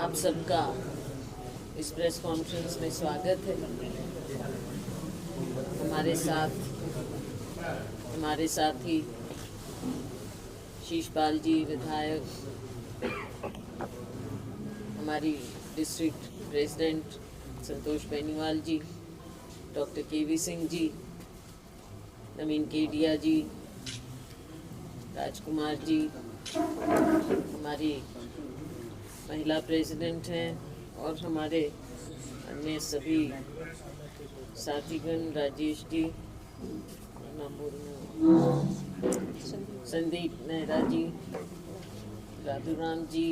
आप सबका इस प्रेस कॉन्फ्रेंस में स्वागत है। हमारे साथी शीशपाल जी विधायक, हमारी डिस्ट्रिक्ट प्रेसिडेंट संतोष बेनीवाल जी, डॉक्टर केवी सिंह जी, नवीन केडिया जी, राजकुमार जी, हमारी महिला प्रेसिडेंट हैं और हमारे अन्य सभी साथीगण, राजेश जी, संदीप नेहरा जी, राधुराम जी,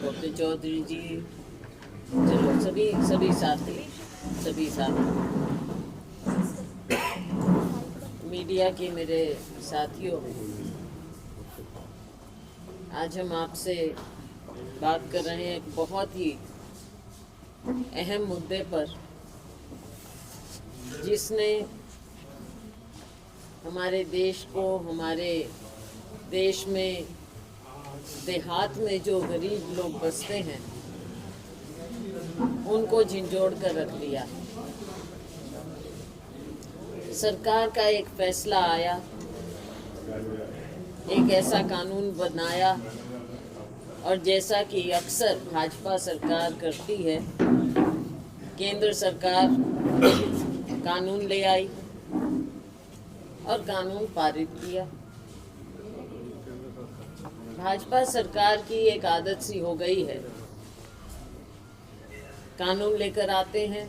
डॉक्टर चौधरी जी, चलो सभी साथी मीडिया के मेरे साथियों, आज हम आपसे बात कर रहे हैं एक बहुत ही अहम मुद्दे पर, जिसने हमारे देश को, हमारे देश में देहात में जो गरीब लोग बसते हैं उनको झंझोड़ कर रख दिया। सरकार का एक फैसला आया, एक ऐसा कानून बनाया, और जैसा कि अक्सर भाजपा सरकार करती है, केंद्र सरकार कानून ले आई और कानून पारित किया। भाजपा सरकार की एक आदत सी हो गई है, कानून लेकर आते हैं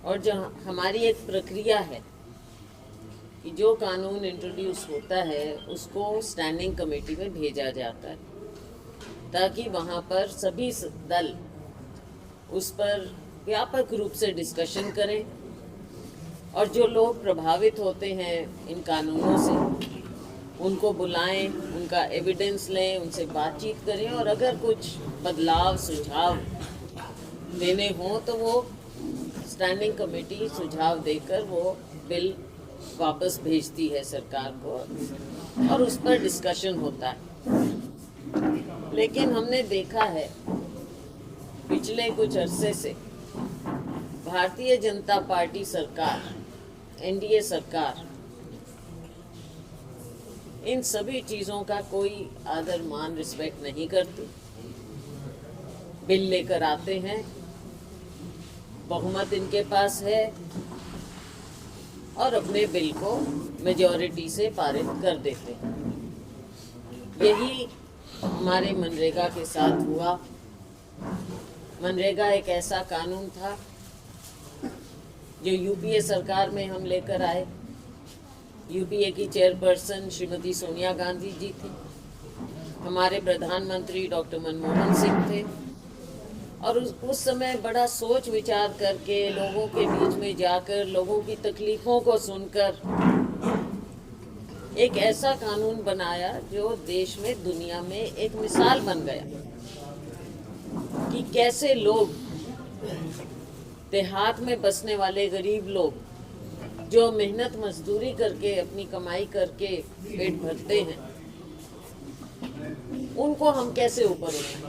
और जो हमारी एक प्रक्रिया है कि जो कानून इंट्रोड्यूस होता है उसको स्टैंडिंग कमेटी में भेजा जाता है, ताकि वहाँ पर सभी दल उस पर व्यापक रूप से डिस्कशन करें और जो लोग प्रभावित होते हैं इन कानूनों से उनको बुलाएं, उनका एविडेंस लें, उनसे बातचीत करें, और अगर कुछ बदलाव सुझाव देने हों तो वो स्टैंडिंग कमेटी सुझाव देकर वो बिल वापस भेजती है सरकार को और उस पर डिस्कशन होता है। लेकिन हमने देखा है पिछले कुछ अरसे से भारतीय जनता पार्टी सरकार, एनडीए सरकार, इन सभी चीज़ों का कोई आदर मान रिस्पेक्ट नहीं करती। बिल लेकर आते हैं, बहुमत इनके पास है और अपने बिल को मेजॉरिटी से पारित कर देते हैं। यही हमारे मनरेगा के साथ हुआ। मनरेगा एक ऐसा कानून था जो यूपीए सरकार में हम लेकर आए। यूपीए की चेयरपर्सन श्रीमती सोनिया गांधी जी थी, हमारे प्रधानमंत्री डॉक्टर मनमोहन सिंह थे, और उस समय बड़ा सोच विचार करके, लोगों के बीच में जाकर, लोगों की तकलीफ़ों को सुनकर एक ऐसा कानून बनाया जो देश में, दुनिया में एक मिसाल बन गया कि कैसे लोग, देहात में बसने वाले गरीब लोग जो मेहनत मजदूरी करके, अपनी कमाई करके पेट भरते हैं, उनको हम कैसे ऊपर उठाएं।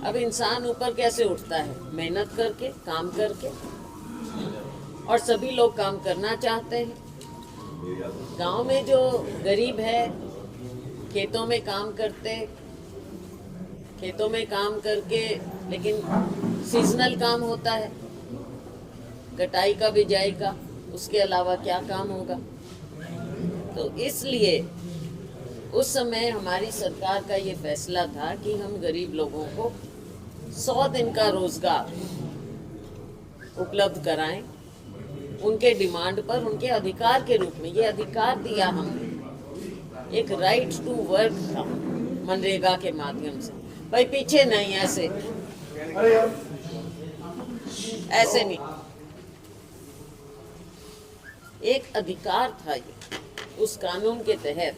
अब इंसान ऊपर कैसे उठता है? मेहनत करके, काम करके, और सभी लोग काम करना चाहते हैं। गांव में जो गरीब है, खेतों में काम करके, लेकिन सीजनल काम होता है, कटाई का, बिजाई का, उसके अलावा क्या काम होगा। तो इसलिए उस समय हमारी सरकार का ये फैसला था कि हम गरीब लोगों को 100 दिन का रोजगार उपलब्ध कराएं, उनके डिमांड पर, उनके अधिकार के रूप में। ये अधिकार दिया हमने, एक राइट टू वर्क था मनरेगा के माध्यम से। भाई पीछे नहीं, ऐसे नहीं, एक अधिकार था ये उस कानून के तहत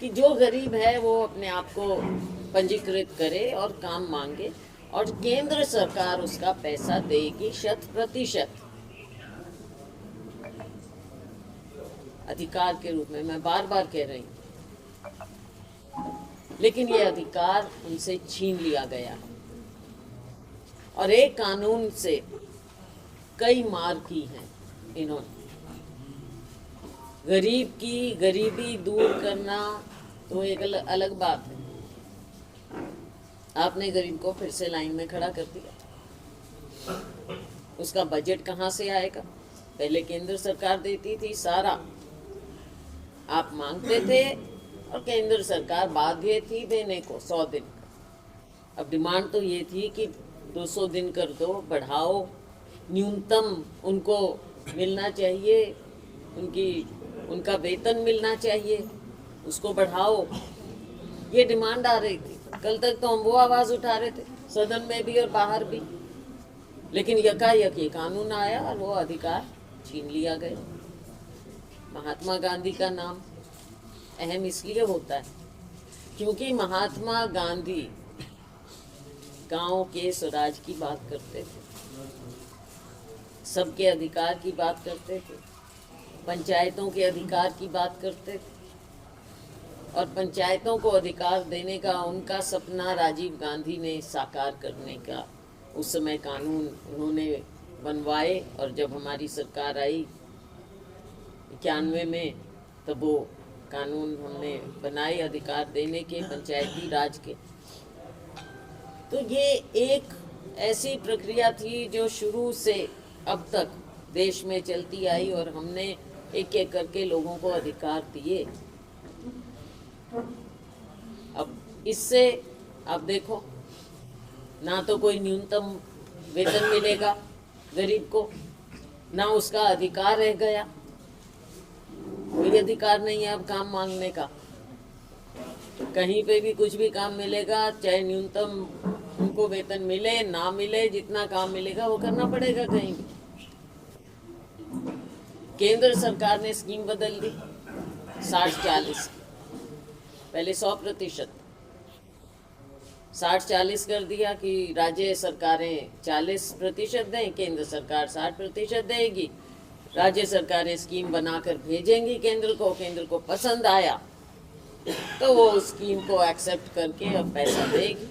कि जो गरीब है वो अपने आप को पंजीकृत करे और काम मांगे, और केंद्र सरकार उसका पैसा देगी 100%। अधिकार के रूप में, मैं बार बार कह रही हूँ। लेकिन ये अधिकार उनसे छीन लिया गया और एक कानून से कई मार की है इन्होंने। गरीब की गरीबी दूर करना तो एक अलग बात है, आपने गरीब को फिर से लाइन में खड़ा कर दिया। उसका बजट कहाँ से आएगा? पहले केंद्र सरकार देती थी सारा, आप मांगते थे और केंद्र सरकार बाध्य थी देने को 100 दिन। अब डिमांड तो ये थी कि 200 दिन कर दो, बढ़ाओ, न्यूनतम उनको मिलना चाहिए, उनका वेतन मिलना चाहिए, उसको बढ़ाओ, ये डिमांड आ रही थी। कल तक तो हम वो आवाज़ उठा रहे थे, सदन में भी और बाहर भी, लेकिन यकायक ये कानून आया और वो अधिकार छीन लिया गया। महात्मा गांधी का नाम अहम इसलिए होता है क्योंकि महात्मा गांधी गांव के स्वराज की बात करते थे, सबके अधिकार की बात करते थे, पंचायतों के अधिकार की बात करते थे और पंचायतों को अधिकार देने का उनका सपना राजीव गांधी ने साकार करने का उस समय कानून उन्होंने बनवाए। और जब हमारी सरकार आई 91 में, तब वो कानून हमने बनाए अधिकार देने के, पंचायती राज के। तो ये एक ऐसी प्रक्रिया थी जो शुरू से अब तक देश में चलती आई और हमने एक एक करके लोगों को अधिकार दिए। अब इससे आप देखो, ना तो कोई न्यूनतम वेतन मिलेगा गरीब को, ना उसका अधिकार रह गया, कोई अधिकार नहीं है अब काम मांगने का। कहीं पे भी कुछ भी काम मिलेगा, चाहे न्यूनतम उनको वेतन मिले ना मिले, जितना काम मिलेगा वो करना पड़ेगा कहीं भी। केंद्र सरकार ने स्कीम बदल दी 60-40, पहले 100%, 60-40 कर दिया कि राज्य सरकारें 40% दें, केंद्र सरकार 60% देगी। राज्य सरकारें स्कीम बनाकर भेजेंगी केंद्र को पसंद आया तो वो उस स्कीम को एक्सेप्ट करके अब पैसा देगी।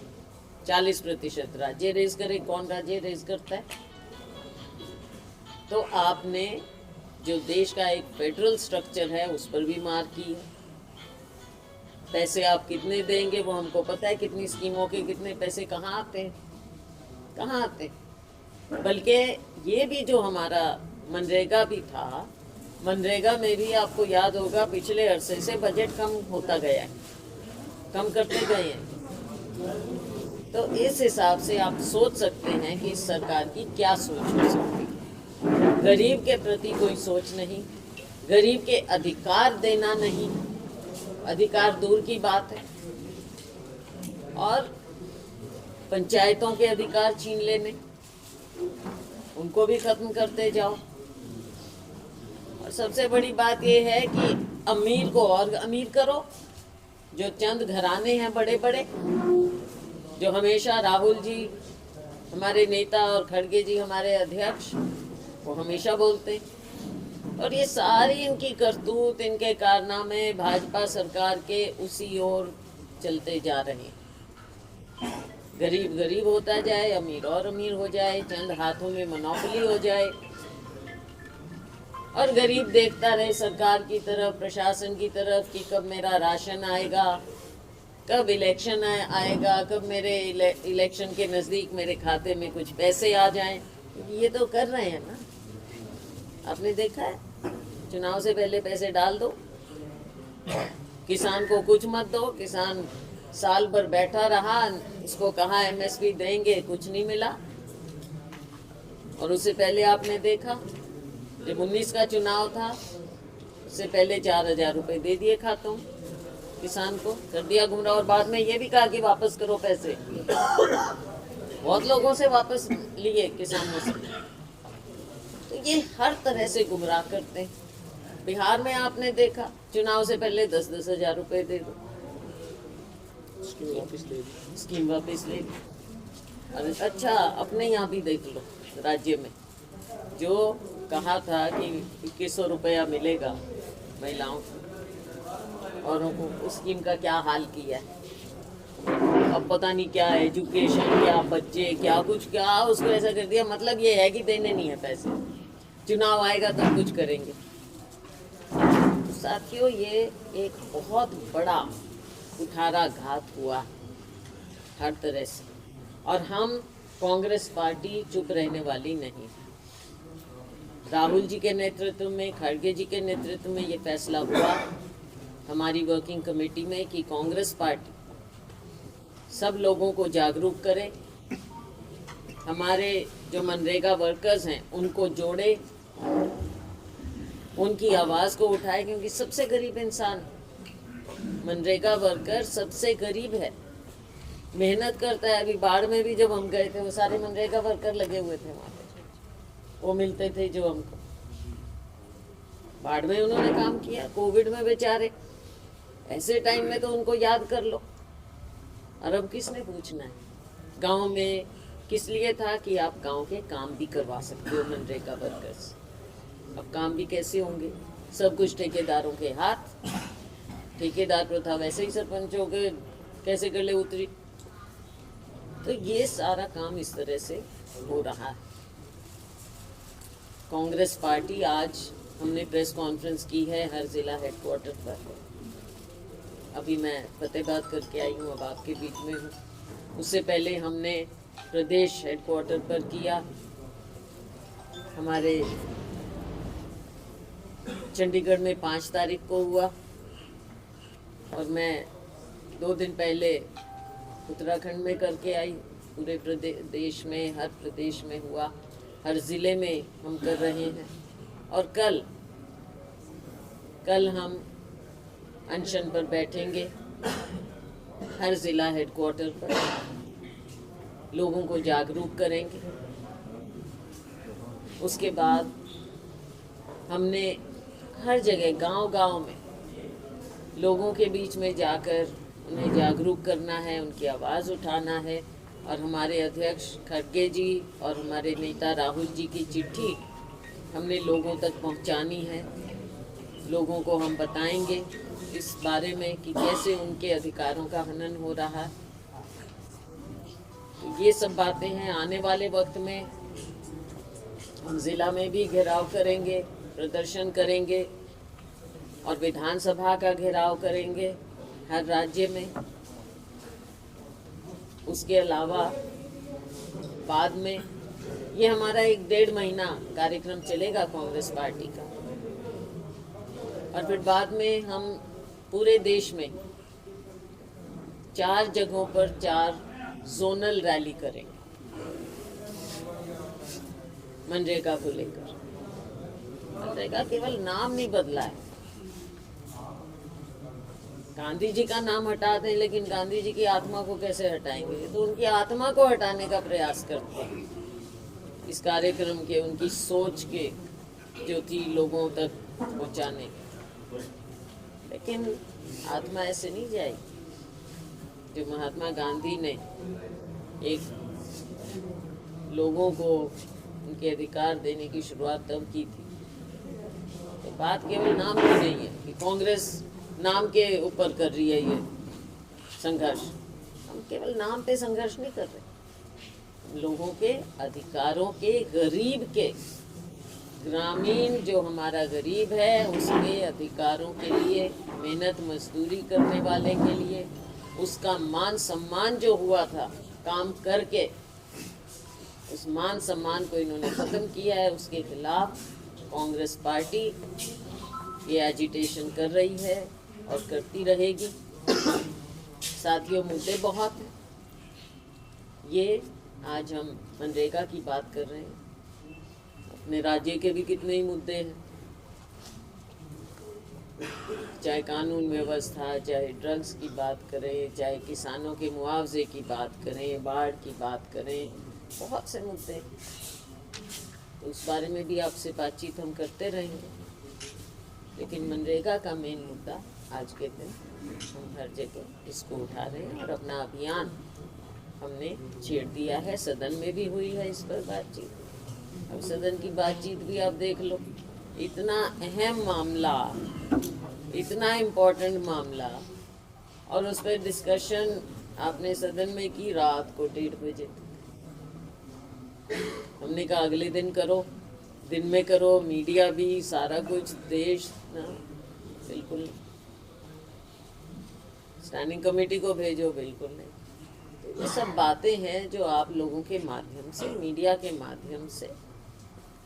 40% राज्य रेज करे, कौन राज्य रेज करता है? तो आपने जो देश का एक फेडरल स्ट्रक्चर है उस पर भी मार की है। पैसे आप कितने देंगे वो हमको पता है, कितनी स्कीमों के कितने पैसे कहाँ आते हैं, कहाँ आते हैं। बल्कि ये भी जो हमारा मनरेगा भी था, मनरेगा में भी आपको याद होगा पिछले अरसे से बजट कम होता गया है, कम करते गए हैं। तो इस हिसाब से आप सोच सकते हैं कि इस सरकार की क्या सोच हो सकती है। गरीब के प्रति कोई सोच नहीं, गरीब के अधिकार देना नहीं, अधिकार दूर की बात है, और पंचायतों के अधिकार छीन लेने, उनको भी खत्म करते जाओ। और सबसे बड़ी बात यह है कि अमीर को और अमीर करो, जो चंद घराने हैं बड़े बड़े, जो हमेशा राहुल जी हमारे नेता और खड़गे जी हमारे अध्यक्ष वो हमेशा बोलते हैं। और ये सारी इनकी करतूत, इनके कारनामे भाजपा सरकार के उसी ओर चलते जा रहे हैं। गरीब गरीब होता जाए, अमीर और अमीर हो जाए, चंद हाथों में मोनोपोली हो जाए, और गरीब देखता रहे सरकार की तरफ, प्रशासन की तरफ कि कब मेरा राशन आएगा, कब इलेक्शन आएगा, कब मेरे इलेक्शन के नज़दीक मेरे खाते में कुछ पैसे आ जाएं। ये तो कर रहे हैं ना, आपने देखा है। चुनाव से पहले पैसे डाल दो, किसान को कुछ मत दो, किसान साल भर बैठा रहा, इसको कहा MSP देंगे, कुछ नहीं मिला। और उससे पहले आपने देखा जब 19 का चुनाव था, उससे पहले 4,000 रुपये दे दिए खातों किसान को, कर दिया गुमराह। और बाद में ये भी कहा कि वापस करो पैसे, बहुत लोगों से वापस लिए किसानों से। तो ये हर तरह से गुमराह करते हैं। बिहार में आपने देखा चुनाव से पहले 10-10 हज़ार रुपये दे दो, स्कीम वापस ले ली। अरे अच्छा, अपने यहाँ भी देख लो, राज्य में जो कहा था कि 2100 रुपया मिलेगा महिलाओं को, और उस स्कीम का क्या हाल किया है। अब पता नहीं क्या एजुकेशन, क्या बच्चे, क्या कुछ, क्या उसको ऐसा कर दिया। मतलब ये है कि देने नहीं है पैसे, चुनाव आएगा तब कुछ करेंगे। तो साथियों, ये एक बहुत बड़ा कुठाराघात हुआ हर तरह से, और हम कांग्रेस पार्टी चुप रहने वाली नहीं। राहुल जी के नेतृत्व में, खड़गे जी के नेतृत्व में ये फैसला हुआ हमारी वर्किंग कमेटी में कि कांग्रेस पार्टी सब लोगों को जागरूक करे, हमारे जो मनरेगा वर्कर्स हैं उनको जोड़े, उनकी आवाज़ को उठाए, क्योंकि सबसे गरीब इंसान मनरेगा वर्कर सबसे गरीब है, मेहनत करता है। अभी बाढ़ में भी जब हम गए थे वो सारे मनरेगा वर्कर लगे हुए थे वहाँ पे, वो मिलते थे जो हमको। बाढ़ में उन्होंने काम किया, कोविड में बेचारे, ऐसे टाइम में तो उनको याद कर लो। और अब किसने पूछना है? गांव में किस लिए था कि आप गांव के काम भी करवा सकते हो मनरेगा वर्कर्स। अब काम भी कैसे होंगे? सब कुछ ठेकेदारों के हाथ। ठेकेदार प्रथा वैसे ही सरपंचों के कैसे गले उतरी। तो ये सारा काम इस तरह से हो रहा है। कांग्रेस पार्टी, आज हमने प्रेस कॉन्फ्रेंस की है हर जिला हेडक्वार्टर पर। अभी मैं फतेहाबाद करके आई हूँ, अब आपके बीच में हूँ। उससे पहले हमने प्रदेश हेडक्वार्टर पर किया, हमारे चंडीगढ़ में 5 तारीख को हुआ, और मैं 2 दिन पहले उत्तराखंड में करके आई। पूरे प्रदेश में, हर प्रदेश में हुआ, हर ज़िले में हम कर रहे हैं। और कल हम अनशन पर बैठेंगे हर ज़िला हेडक्वार्टर पर, लोगों को जागरूक करेंगे। उसके बाद हमने हर जगह गांव-गांव में लोगों के बीच में जाकर उन्हें जागरूक करना है, उनकी आवाज़ उठाना है। और हमारे अध्यक्ष खड़गे जी और हमारे नेता राहुल जी की चिट्ठी हमने लोगों तक पहुंचानी है। लोगों को हम बताएंगे इस बारे में कि कैसे उनके अधिकारों का हनन हो रहा है। तो ये सब बातें हैं। आने वाले वक्त में हम ज़िला में भी घेराव करेंगे, प्रदर्शन करेंगे, और विधानसभा का घेराव करेंगे हर राज्य में। उसके अलावा बाद में ये हमारा 1-1.5 महीना कार्यक्रम चलेगा कांग्रेस पार्टी का, और फिर बाद में हम पूरे देश में 4 जगहों पर 4 जोनल रैली करेंगे मनरेगा को लेकर। मनरेगा केवल नाम नहीं बदला है, गांधी जी का नाम हटा दें, लेकिन गांधी जी की आत्मा को कैसे हटाएंगे? तो उनकी आत्मा को हटाने का प्रयास करते हैं इस कार्यक्रम के, उनकी सोच के जो थी लोगों तक पहुंचाने की। लेकिन आत्मा ऐसे नहीं जाएगी। जो महात्मा गांधी ने एक लोगों को उनके अधिकार देने की शुरुआत तब की थी। तो बात केवल नाम की नहीं है कि कांग्रेस नाम के ऊपर कर रही है ये संघर्ष। हम केवल नाम पे संघर्ष नहीं कर रहे, लोगों के अधिकारों के, गरीब के, ग्रामीण जो हमारा गरीब है उसके अधिकारों के लिए, मेहनत मजदूरी करने वाले के लिए, उसका मान सम्मान जो हुआ था काम करके, उस मान सम्मान को इन्होंने ख़त्म किया है। उसके खिलाफ कांग्रेस पार्टी ये एजिटेशन कर रही है और करती रहेगी। साथियों, मुद्दे बहुत हैं। ये आज हम मनरेगा की बात कर रहे हैं, अपने राज्य के भी कितने ही मुद्दे हैं, चाहे कानून व्यवस्था, चाहे ड्रग्स की बात करें, चाहे किसानों के मुआवजे की बात करें, बाढ़ की बात करें, बहुत से मुद्दे। तो उस बारे में भी आपसे बातचीत हम करते रहेंगे। लेकिन मनरेगा का मेन मुद्दा आज के दिन हम हर जगह इसको उठा रहे हैं, और अपना अभियान हमने छेड़ दिया है। सदन में भी हुई है इस पर बातचीत। अब सदन की बातचीत भी आप देख लो, इतना अहम मामला, इतना इम्पोर्टेंट मामला, और उस पर डिस्कशन आपने सदन में की रात को 1:30 बजे। हमने कहा अगले दिन करो, दिन में करो, मीडिया भी सारा कुछ देश ना, बिल्कुल स्टैंडिंग कमेटी को भेजो, बिल्कुल नहीं। तो ये सब बातें हैं जो आप लोगों के माध्यम से, मीडिया के माध्यम से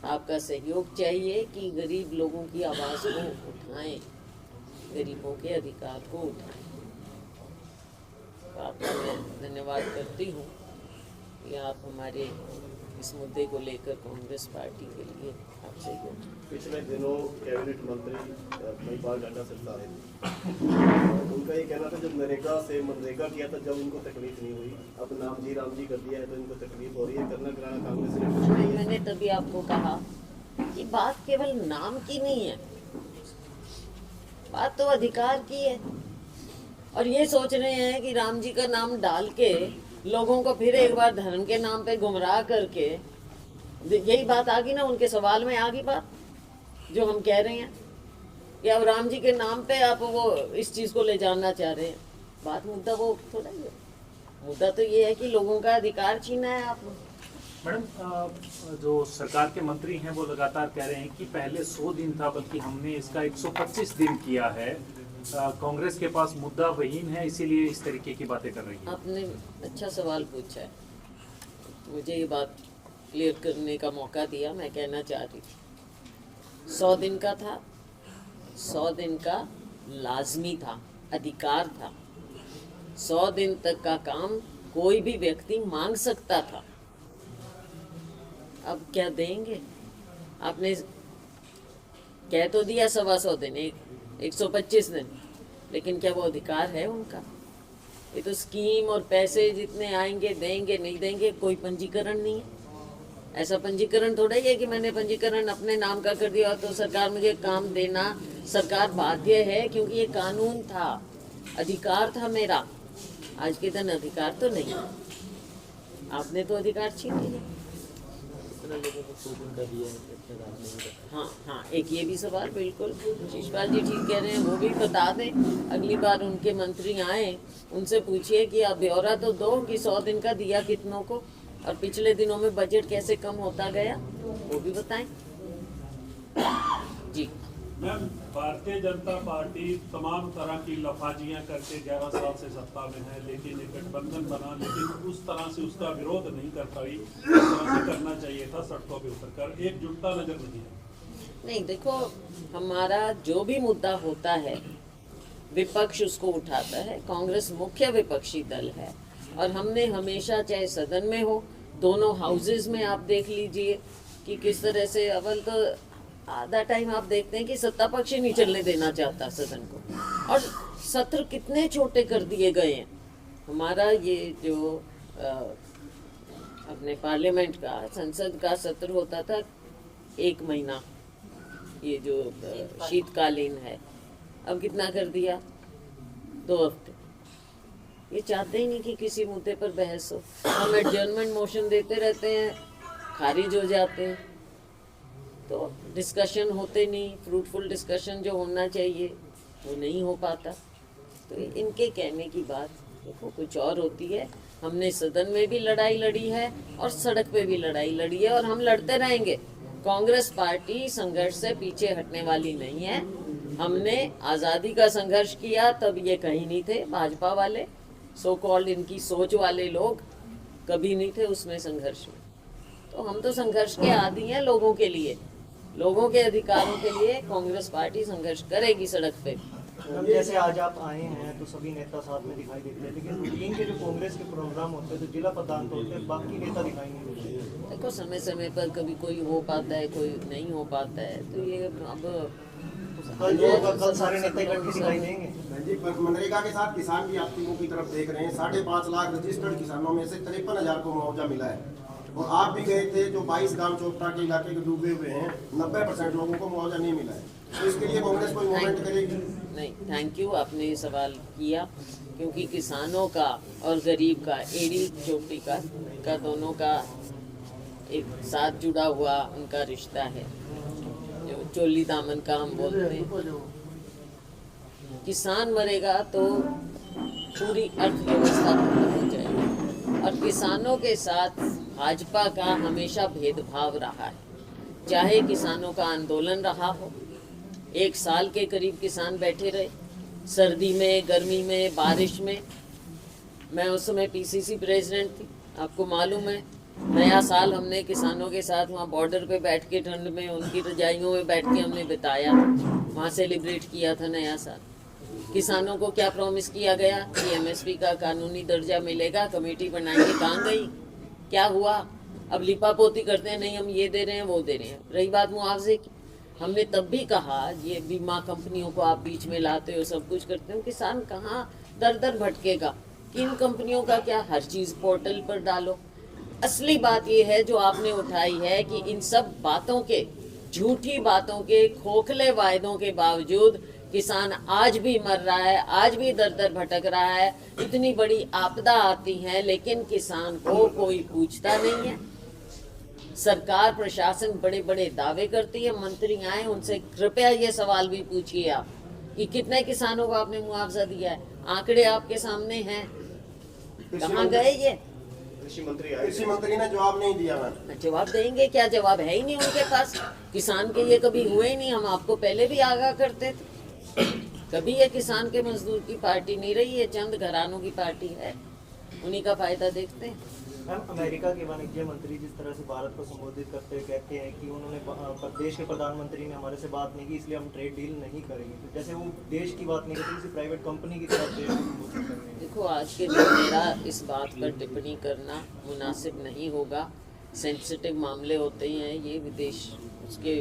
आपका सहयोग चाहिए कि गरीब लोगों की आवाज़ को उठाएं, गरीबों के अधिकार को उठाएं। तो आपका मैं धन्यवाद करती हूँ कि आप हमारे इस मुद्दे को लेकर कांग्रेस पार्टी के लिए आप सहयोग। पिछले दिनों कैबिनेट मंत्री महिपाल ढांडा सिरसा आए थे, उनका ये कहना था जब नरेगा से मनरेगा किया था जब इनको तकलीफ नहीं हुई, अब राम जी कर दिया है तो इनको तकलीफ हो रही है। करना कराना कांग्रेस ने। मैंने तभी आपको कहा कि बात केवल नाम की नहीं है, बात तो अधिकार की है। और ये सोच रहे हैं कि राम जी का नाम डाल के लोगों को फिर एक बार धर्म के नाम पे गुमराह करके, यही बात आ गई ना, उनके सवाल में आ गई बात जो हम कह रहे हैं कि अब राम जी के नाम पे आप वो इस चीज़ को ले जाना चाह रहे हैं। बात मुद्दा वो थोड़ा ही है, मुद्दा तो ये है कि लोगों का अधिकार छीना है आप। मैडम, जो सरकार के मंत्री हैं वो लगातार कह रहे हैं कि पहले 100 दिन था, बल्कि हमने इसका 125 दिन किया है। कांग्रेस के पास मुद्दा वहीन है, इसीलिए इस तरीके की बातें कर रही है। आपने अच्छा सवाल पूछा है, मुझे ये बात क्लियर करने का मौका दिया। मैं कहना चाह रही थी 100 दिन का था, 100 दिन का लाजमी था, अधिकार था। 100 दिन तक का काम कोई भी व्यक्ति मांग सकता था। अब क्या देंगे? आपने कह तो दिया 125 दिन, 125 दिन, लेकिन क्या वो अधिकार है उनका? ये तो स्कीम और पैसे जितने आएंगे देंगे, नहीं देंगे, कोई पंजीकरण नहीं है। ऐसा पंजीकरण थोड़ा ही है कि मैंने पंजीकरण अपने नाम का कर दिया तो सरकार मुझे काम देना, सरकार बाध्य है, क्योंकि ये कानून था, अधिकार था मेरा। आज के दिन अधिकार तो नहीं, आपने तो अधिकार छीन लिया। हाँ, एक ये भी सवाल, बिल्कुल शिषपाल जी ठीक कह रहे हैं, वो भी बता दें। अगली बार उनके मंत्री आए, उनसे पूछिए कि आप ब्यौरा तो दो कि 100 दिन का दिया कितनों को, और पिछले दिनों में बजट कैसे कम होता गया, वो भी बताएं जी। मैम, भारतीय जनता पार्टी तमाम तरह की लफाजियां करके 11 साल से सत्ता में है, लेकिन एक गठबंधन बना, लेकिन उस तरह से उसका विरोध नहीं कर पाई जिस तरह से करना चाहिए था। सड़कों पे उतरकर एकजुटता नजर नहीं है। नहीं, देखो, हमारा जो भी मुद्दा होता है विपक्ष उसको उठाता है। कांग्रेस मुख्य विपक्षी दल है और हमने हमेशा, चाहे सदन में हो, दोनों हाउसेज में आप देख लीजिए कि किस तरह से, अव्वल तो आधा टाइम आप देखते हैं कि सत्ता पक्ष ही नहीं चलने देना चाहता सदन को, और सत्र कितने छोटे कर दिए गए हैं। हमारा ये जो अपने पार्लियामेंट का, संसद का सत्र होता था 1 महीना, ये जो शीतकालीन है, अब कितना कर दिया, 2 हफ्ते। ये चाहते ही नहीं कि किसी मुद्दे पर बहस हो। हम एडजर्नमेंट मोशन देते रहते हैं, खारिज हो जाते हैं, तो डिस्कशन होते नहीं, फ्रूटफुल डिस्कशन जो होना चाहिए वो नहीं हो पाता। तो इनके कहने की बात देखो कुछ और होती है। हमने सदन में भी लड़ाई लड़ी है और सड़क पे भी लड़ाई लड़ी है, और हम लड़ते रहेंगे। कांग्रेस पार्टी संघर्ष से पीछे हटने वाली नहीं है। हमने आज़ादी का संघर्ष किया, तब ये कहीं नहीं थे भाजपा वाले, सो कॉल्ड इनकी सोच वाले लोग कभी नहीं थे उसमें संघर्ष में। तो हम तो संघर्ष के आदी हैं, लोगों के लिए, लोगों के अधिकारों के लिए कांग्रेस पार्टी संघर्ष करेगी सड़क पे। जैसे आज आप आए हैं तो सभी नेता साथ में दिखाई देते हैं, लेकिन रूटीन के जो कांग्रेस के प्रोग्राम होते हैं तो जिला प्रधान तो होते हैं, बाकी नेता दिखाई नहीं देते। देखो, समय समय पर कभी कोई हो पाता है, कोई नहीं हो पाता है, तो ये अब कल सारे नेता इकट्ठे दिखाई देंगे। जी, मनरेगा के साथ किसान भी आप तीनों की तरफ देख रहे हैं। 5.5 लाख रजिस्टर्ड किसानों में से 53,000 को मुआवजा मिला है, और आप भी गए थे जो 22 गांव चोपटा के इलाके के डूबे हुए हैं, 90% लोगों को मुआवजा नहीं मिला है। तो इसके लिए कांग्रेस कोई मूवमेंट करेगी? नहीं, थैंक यू, आपने ये सवाल किया, क्योंकि किसानों का और गरीब का, एड़ी चोटी का दोनों का एक साथ जुड़ा हुआ उनका रिश्ता है, जो चोली दामन का हम बोलते हैं। किसान मरेगा तो पूरी अर्थव्यवस्था खत्म हो जाएगी। और किसानों के साथ भाजपा का हमेशा भेदभाव रहा है, चाहे किसानों का आंदोलन रहा हो, 1 साल के करीब किसान बैठे रहे, सर्दी में, गर्मी में, बारिश में। मैं उस समय पीसीसी प्रेसिडेंट थी, आपको मालूम है। नया साल हमने किसानों के साथ वहाँ बॉर्डर पे बैठ के ठंड में उनकी रजाइयों में बैठ के हमने बिताया, वहाँ सेलिब्रेट किया था नया साल। किसानों को क्या प्रॉमिस किया गया कि एमएसपी का कानूनी दर्जा मिलेगा, कमेटी बनाएंगे, कहाँ गई, क्या हुआ? अब लिपापोती करते हैं, नहीं हम ये दे रहे हैं, वो दे रहे हैं। रही बात मुआवजे की, हमने तब भी कहा ये बीमा कंपनियों को आप बीच में लाते हो, सब कुछ करते हो, किसान कहाँ दर दर भटकेगा। किन कंपनियों का क्या, हर चीज़ पोर्टल पर डालो। असली बात ये है जो आपने उठाई है कि इन सब बातों के, झूठी बातों के, खोखले वायदों के बावजूद किसान आज भी मर रहा है, आज भी दर दर भटक रहा है। इतनी बड़ी आपदा आती है लेकिन किसान को कोई पूछता नहीं है। सरकार प्रशासन बड़े बड़े दावे करती है, मंत्री आए उनसे कृपया ये सवाल भी पूछिए आप कि कितने किसानों को आपने मुआवजा दिया है। आंकड़े आपके सामने हैं, कहाँ गए ये? कृषि मंत्री आए, कृषि मंत्री ने जवाब नहीं दिया। मैम जवाब देंगे क्या? जवाब है ही नहीं उनके पास। किसान के ये कभी हुए ही नहीं, हम आपको पहले भी आगाह करते थे। कभी ये किसान के मजदूर की पार्टी नहीं रही है, चंद घरानों की पार्टी है, उन्हीं का फायदा देखते हैं। मैम, अमेरिका के वाणिज्य मंत्री जिस तरह से भारत को संबोधित करते हुए कहते हैं कि उन्होंने देश के प्रधानमंत्री ने हमारे से बात नहीं की, इसलिए हम ट्रेड डील नहीं करेंगे। तो जैसे वो देश की बात नहीं करते, किसी प्राइवेट कंपनी की तरफ देश को संबोधित कर रहे हैं। देखो, आज के दिन मेरा इस बात पर टिप्पणी करना मुनासिब नहीं होगा। सेंसिटिव मामले होते हैं ये, विदेश उसके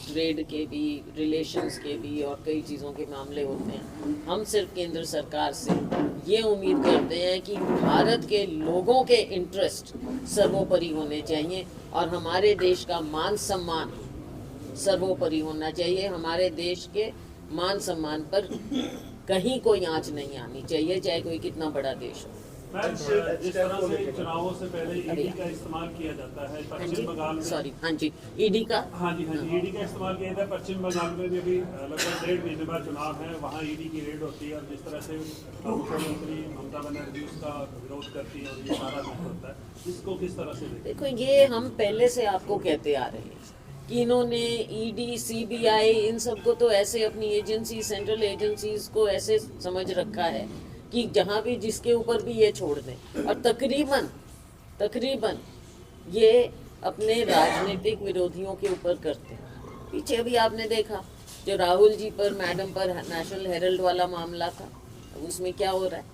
ट्रेड के भी, रिलेशंस के भी और कई चीज़ों के मामले होते हैं। हम सिर्फ केंद्र सरकार से ये उम्मीद करते हैं कि भारत के लोगों के इंटरेस्ट सर्वोपरि होने चाहिए और हमारे देश का मान सम्मान सर्वोपरि होना चाहिए। हमारे देश के मान सम्मान पर कहीं कोई आंच नहीं आनी चाहिए, चाहे कोई कितना बड़ा देश हो। मैम, जिस तरह से चुनावों से पहले ईडी का इस्तेमाल किया जाता है पश्चिम बंगाल में, सॉरी, हाँ जी, ईडी का, हाँ जी ईडी का इस्तेमाल किया जाता है। पश्चिम बंगाल में भी अभी लगभग 1.5 महीने बाद चुनाव है, वहाँ ईडी की रेड होती है और जिस तरह से मुख्यमंत्री ममता बनर्जी उसका विरोध करती है और ये सारा कुछ होता है, इसको किस तरह से देखते हैं? देखो, ये हम पहले से आपको कहते आ रहे हैं कि इन्होंने ईडी, सीबीआई, इन सबको तो ऐसे अपनी एजेंसी, सेंट्रल एजेंसीज को ऐसे समझ रखा है कि जहाँ भी जिसके ऊपर भी ये छोड़ दें। और तकरीबन ये अपने राजनीतिक विरोधियों के ऊपर करते हैं। पीछे भी आपने देखा जो राहुल जी पर, मैडम पर नेशनल हेरल्ड वाला मामला था, अब उसमें क्या हो रहा है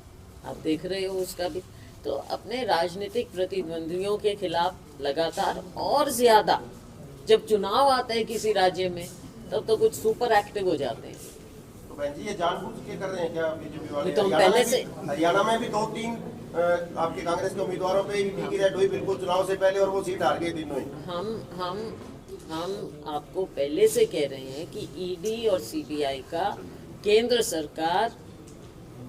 आप देख रहे हो उसका भी। तो अपने राजनीतिक प्रतिद्वंदियों के खिलाफ लगातार, और ज़्यादा जब चुनाव आता है किसी राज्य में तब तो कुछ सुपर एक्टिव हो जाते हैं। तो बहन जी, ये जानबूझ के कर रहे हैं क्या बीजेपी वाले? तो हम पहले से, हरियाणा में भी 2-3 आपके कांग्रेस के उम्मीदवारों पे ईडी की रेड हुई बिल्कुल चुनाव से पहले और वो सीट हार गई तीनों ही। हम आपको पहले से कह रहे हैं कि ईडी और सीबीआई का केंद्र सरकार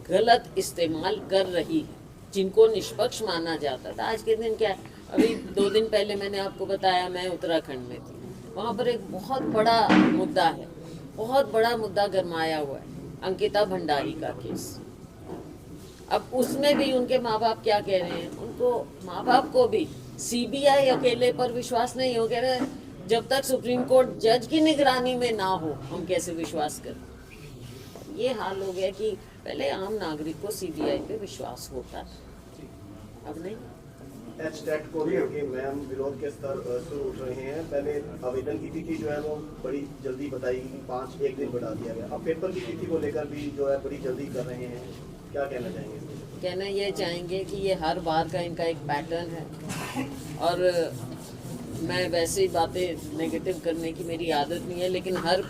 गलत इस्तेमाल कर रही है, जिनको निष्पक्ष माना जाता था। आज के दिन क्या है, अभी 2 दिन पहले मैंने आपको बताया मैं उत्तराखंड में थी, वहाँ पर एक बहुत बड़ा मुद्दा है, बहुत बड़ा मुद्दा गरमाया हुआ है, अंकिता भंडारी का केस। अब उसमें भी उनके माँ बाप क्या कह रहे हैं, उनको माँ बाप को भी सीबीआई अकेले पर विश्वास नहीं हो, कह रहे हैं जब तक सुप्रीम कोर्ट जज की निगरानी में ना हो हम कैसे विश्वास करें। ये हाल हो गया कि पहले आम नागरिक को सीबीआई पे विश्वास होता, अब नहीं। एचटेट को भी कि मैम विरोध के स्तर शुरू उठ रहे हैं। पहले आवेदन की तिथि जो है वो बड़ी जल्दी बताई, 1 दिन बढ़ा दिया गया। अब पेपर की तिथि को लेकर भी जो है बड़ी जल्दी कर रहे हैं, क्या कहना चाहेंगे? कहना ये चाहेंगे कि ये हर बार का इनका एक पैटर्न है और मैं वैसे ही बातें नेगेटिव करने की मेरी आदत नहीं है, लेकिन हर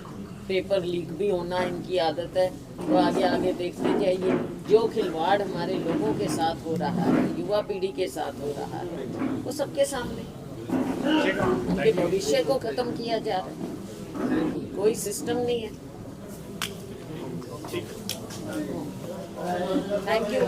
पेपर लीक भी होना इनकी आदत है। तो आगे आगे देखते जाइए, जो खिलवाड़ हमारे लोगों के साथ हो रहा है, युवा पीढ़ी के साथ हो रहा है, वो सबके सामने उनके भविष्य को खत्म किया जा रहा है, कोई सिस्टम नहीं है। Thank you.